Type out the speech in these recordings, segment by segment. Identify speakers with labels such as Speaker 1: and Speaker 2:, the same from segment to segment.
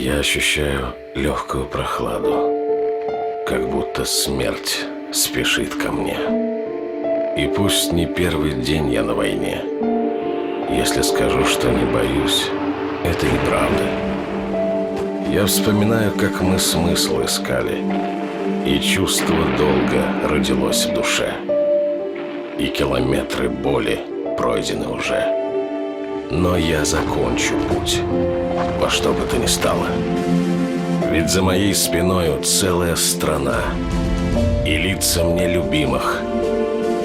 Speaker 1: Я ощущаю легкую прохладу, как будто смерть спешит ко мне. И пусть не первый день я на войне, если скажу, что не боюсь, это неправда. Я вспоминаю, как мы смысл искали, и чувство долга родилось в душе, и километры боли пройдены уже. Но я закончу путь, во что бы то ни стало. Ведь за моей спиною целая страна, и лица мне любимых,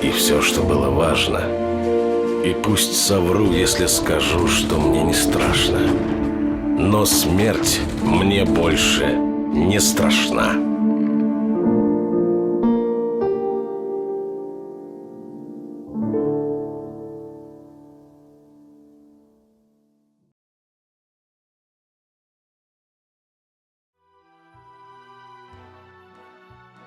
Speaker 1: и все, что было важно. И пусть совру, если скажу, что мне не страшно, но смерть мне больше не страшна.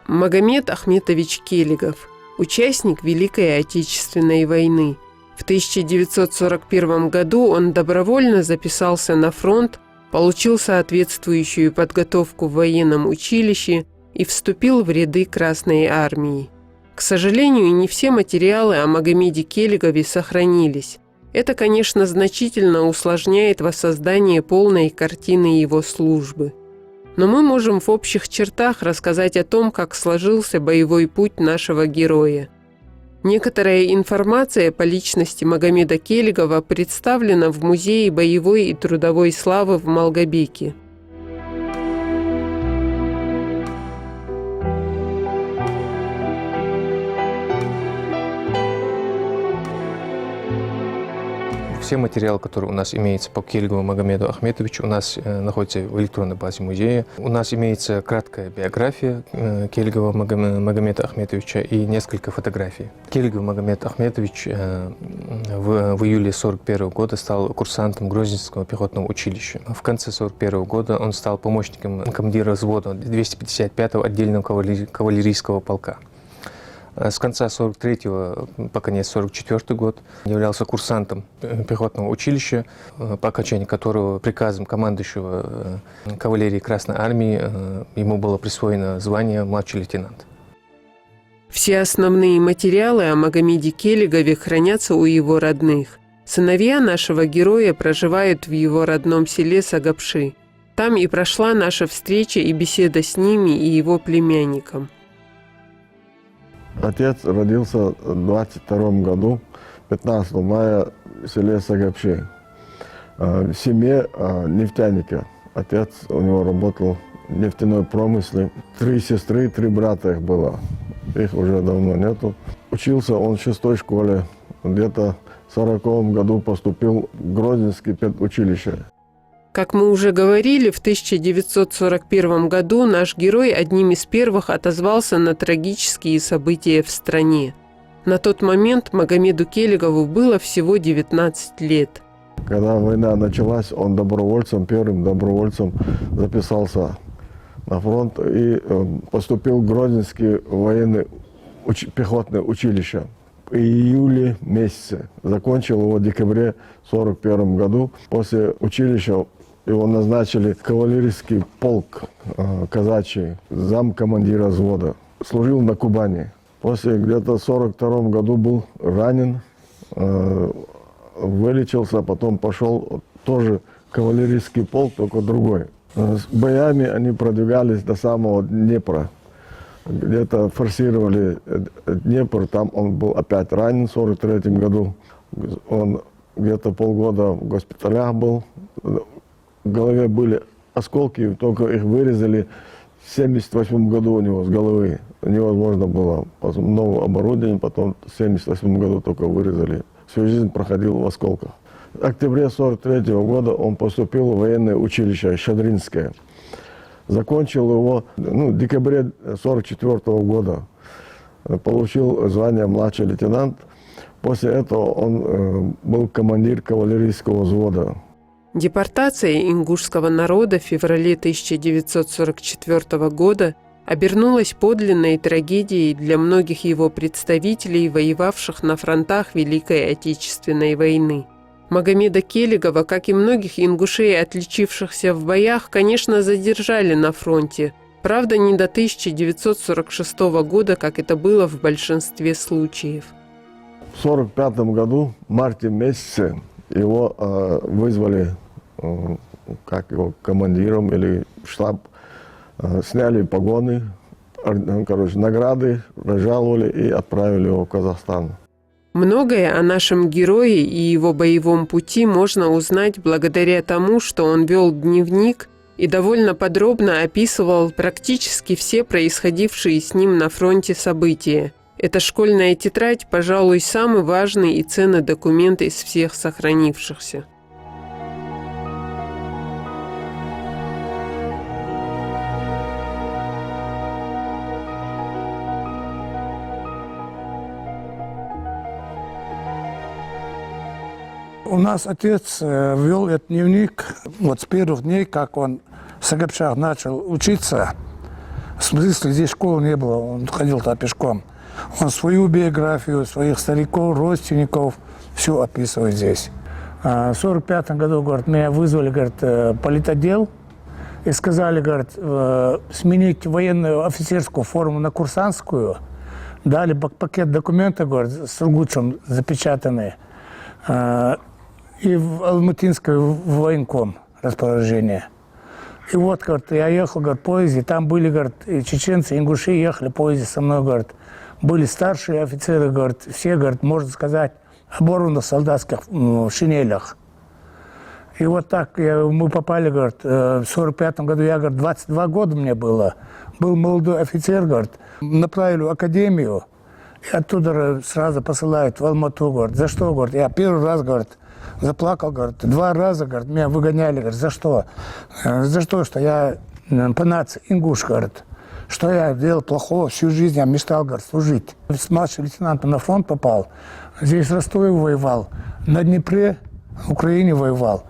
Speaker 2: Магомед Ахметович Келигов, участник Великой Отечественной войны. В 1941 году он добровольно записался на фронт, получил соответствующую подготовку в военном училище и вступил в ряды Красной армии. К сожалению, не все материалы о Магомеде Келигове сохранились. Это, конечно, значительно усложняет воссоздание полной картины его службы. Но мы можем в общих чертах рассказать о том, как сложился боевой путь нашего героя. Некоторая информация по личности Магомеда Келигова представлена в Музее боевой и трудовой славы в Малгобеке.
Speaker 3: Все материалы, которые у нас имеются по Келигову Магомеду Ахметовичу, у нас находятся в электронной базе музея. У нас имеется краткая биография Келигова Магомеда Ахметовича и несколько фотографий. Келигов Магомед Ахметович в июле 1941 года стал курсантом Грозненского пехотного училища. В конце 1941 года он стал помощником командира взвода 255-го отдельного кавалерийского полка. С конца 1943 по конец 1944 год являлся курсантом пехотного училища, по окончании которого приказом командующего кавалерии Красной армии ему было присвоено звание младший лейтенант.
Speaker 2: Все основные материалы о Магомеде Келигове хранятся у его родных. Сыновья нашего героя проживают в его родном селе Сагапши. Там и прошла наша встреча и беседа с ними и его племянником.
Speaker 4: Отец родился в 22 году, 15 мая, в селе Сагапши. В семье нефтяника. Отец у него работал в нефтяной промысле. 3 сестры, 3 брата их было. Их уже давно нету. Учился он в 6-й школе. Где-то в 1940 году поступил в Грозненское педучилище.
Speaker 2: Как мы уже говорили, в 1941 году наш герой одним из первых отозвался на трагические события в стране. На тот момент Магомеду Келигову было всего 19 лет.
Speaker 4: Когда война началась, он первым добровольцем записался на фронт и поступил в Грозненское военное пехотное училище. В июле месяце. Закончил его в декабре 1941 году. После училища его назначили в кавалерийский полк казачий, замкомандира взвода. Служил на Кубани. После где-то в 1942 году был ранен, вылечился, потом пошел тоже кавалерийский полк, только другой. С боями они продвигались до самого Днепра. Где-то форсировали Днепр, там он был опять ранен в 1943 году. Он где-то полгода в госпиталях был. В голове были осколки, только их вырезали в 1978 году у него с головы. Невозможно было. Новое оборудование, потом в 1978 году только вырезали. Всю жизнь проходил в осколках. В октябре 1943 года он поступил в военное училище Шадринское. Закончил его в декабре 1944 года. Получил звание младший лейтенант. После этого он был командир кавалерийского взвода.
Speaker 2: Депортация ингушского народа в феврале 1944 года обернулась подлинной трагедией для многих его представителей, воевавших на фронтах Великой Отечественной войны. Магомеда Келигова, как и многих ингушей, отличившихся в боях, конечно, задержали на фронте. Правда, не до 1946 года, как это было в большинстве случаев.
Speaker 4: В 1945 году, в марте месяце, его вызвали как его командиром или штаб, сняли погоны, награды, разжаловали и отправили его в Казахстан.
Speaker 2: Многое о нашем герое и его боевом пути можно узнать благодаря тому, что он вел дневник и довольно подробно описывал практически все происходившие с ним на фронте события. Эта школьная тетрадь, пожалуй, самый важный и ценный документ из всех сохранившихся.
Speaker 5: У нас отец вел этот дневник вот с первых дней, как он в Сагапшах начал учиться. В смысле, здесь школы не было, он ходил туда пешком. Он свою биографию, своих стариков, родственников, все описывает здесь. В 1945 году, говорит, меня вызвали, говорит, политотдел и сказали, говорит, сменить военную офицерскую форму на курсантскую. Дали пакет документов, говорит, с сургучем запечатанные. И в Алматинское военком распоряжение. И вот, говорит, я ехал, говорит, в поезде, там были, говорит, и чеченцы, и ингуши ехали в поезде со мной, говорит. Были старшие офицеры, говорит, все, говорит, можно сказать, оборваны в солдатских шинелях. И вот так мы попали, говорит, в 1945 году, я, говорит, 22 года мне было. Был молодой офицер, говорит, направили в академию, и оттуда сразу посылают в Алмату, говорит. За что, говорит, я первый раз, говорит, заплакал, говорит, 2 раза, говорит, меня выгоняли, говорит, за что? За что, что я по нации ингуш, говорит. Что я делал плохого, всю жизнь я мечтал, говорит, служить. С младшего лейтенанта на фронт попал, здесь в Ростове воевал, на Днепре, в Украине воевал,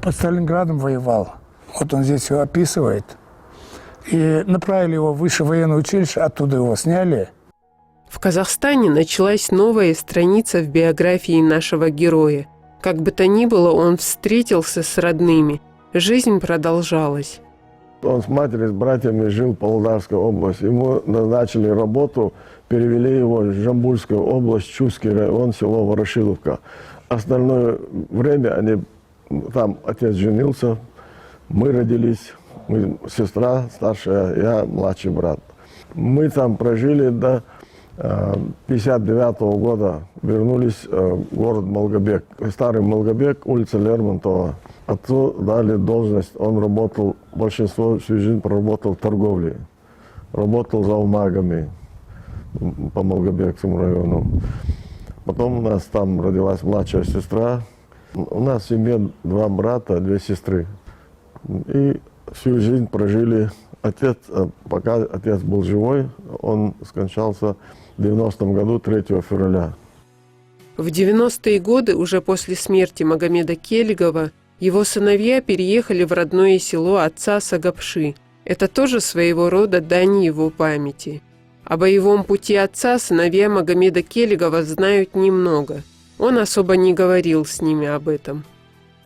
Speaker 5: под Сталинградом воевал. Вот он здесь все описывает. И направили его в высшее военное училище, оттуда его сняли.
Speaker 2: В Казахстане началась новая страница в биографии нашего героя. Как бы то ни было, он встретился с родными. Жизнь продолжалась.
Speaker 4: Он с матерью, с братьями жил в Павлодарской области. Ему назначили работу, перевели его в Жамбульскую область, Чувский район, село Ворошиловка. Остальное время они, там отец женился, мы родились, сестра старшая, я младший брат. Мы там прожили до 1959 года, вернулись в город Малгобек. Старый Малгобек, улица Лермонтова. Отцу дали должность, он работал, большинство всю жизнь проработал в торговле. Работал за умагами по Малгобекскому району. Потом у нас там родилась младшая сестра. У нас в семье 2 брата, 2 сестры. И всю жизнь прожили. Отец, пока отец был живой, он скончался в 90-м году, 3 февраля.
Speaker 2: В 90-е годы, уже после смерти Магомеда Келигова, его сыновья переехали в родное село отца Сагапши. Это тоже своего рода дань его памяти. О боевом пути отца сыновья Магомеда Келигова знают немного. Он особо не говорил с ними об этом.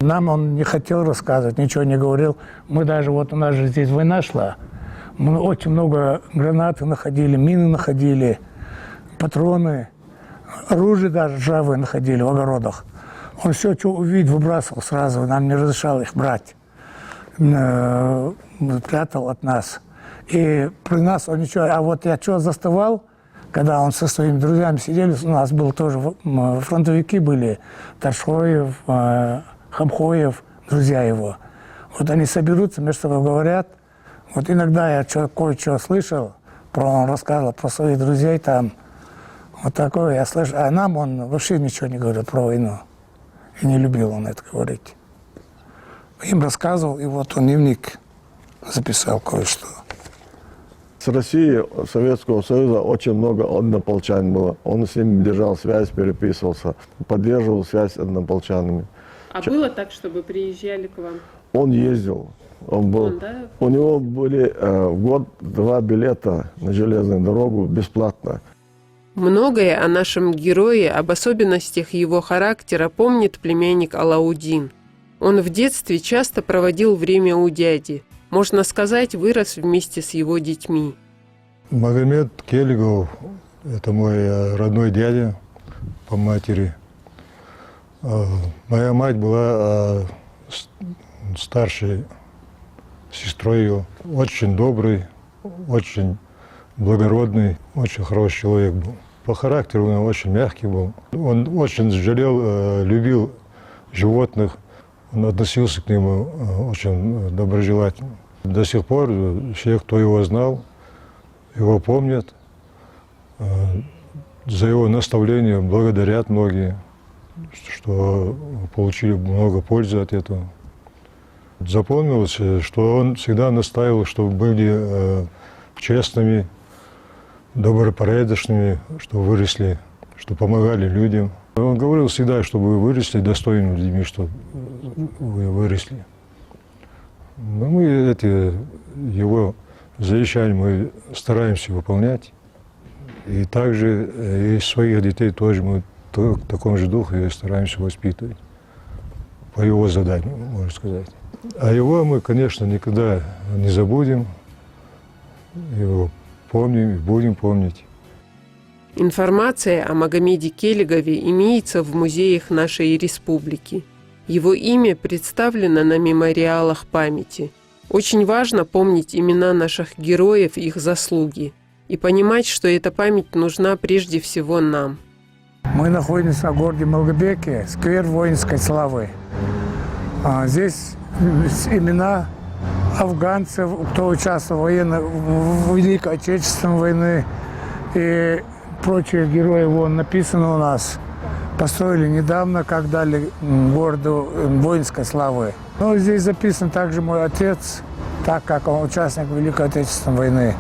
Speaker 5: Нам он не хотел рассказывать, ничего не говорил. Мы даже, вот у нас же здесь война шла, мы очень много гранат находили, мины находили, патроны, оружие даже ржавые находили в огородах. Он все, что увидел, выбрасывал сразу, нам не разрешал их брать. Прятал от нас. И при нас он ничего... А вот я что заставал, когда он со своими друзьями сидели, у нас был тоже фронтовики были, Ташхоев, Хамхоев, друзья его. Вот они соберутся, между собой говорят. Вот иногда я кое-что слышал, он рассказывал про своих друзей там. Вот такое я слышал. А нам он вообще ничего не говорил про войну. И не любил он это говорить. Им рассказывал, и вот он дневник записал кое-что.
Speaker 4: С Россией, Советского Союза очень много однополчан было. Он с ними держал связь, переписывался, поддерживал связь с однополчанами.
Speaker 2: А было так, чтобы приезжали к вам?
Speaker 4: Он ездил. Он был,
Speaker 2: да?
Speaker 4: У него были в год 2 билета на железную дорогу бесплатно.
Speaker 2: Многое о нашем герое, об особенностях его характера помнит племянник Алаудин. Он в детстве часто проводил время у дяди. Можно сказать, вырос вместе с его детьми.
Speaker 6: Магомед Келигов – это мой родной дядя по матери. Моя мать была старшей сестрой ее. Очень добрый, очень благородный, очень хороший человек был. По характеру он очень мягкий был. Он очень жалел, любил животных. Он относился к ним очень доброжелательно. До сих пор все, кто его знал, его помнят. За его наставления благодарят многие, что получили много пользы от этого. Запомнилось, что он всегда настаивал, чтобы были честными, добропорядочными, что выросли, что помогали людям. Он говорил всегда, чтобы вы выросли достойными людьми, чтобы вы выросли. Но мы эти его завещания мы стараемся выполнять. И также и своих детей тоже мы в таком же духе стараемся воспитывать. По его заданию, можно сказать. А его мы, конечно, никогда не забудем. Его помним и будем помнить.
Speaker 2: Информация о Магомеде Келигове имеется в музеях нашей республики. Его имя представлено на мемориалах памяти. Очень важно помнить имена наших героев и их заслуги и понимать, что эта память нужна прежде всего нам.
Speaker 5: Мы находимся в городе Малгобеке, сквер воинской славы. Здесь имена афганцев, кто участвовал в Великой Отечественной войне и прочих героев вон написано у нас. Построили недавно, как дали городу воинской славы. Но здесь записан также мой отец, так как он участник Великой Отечественной войны.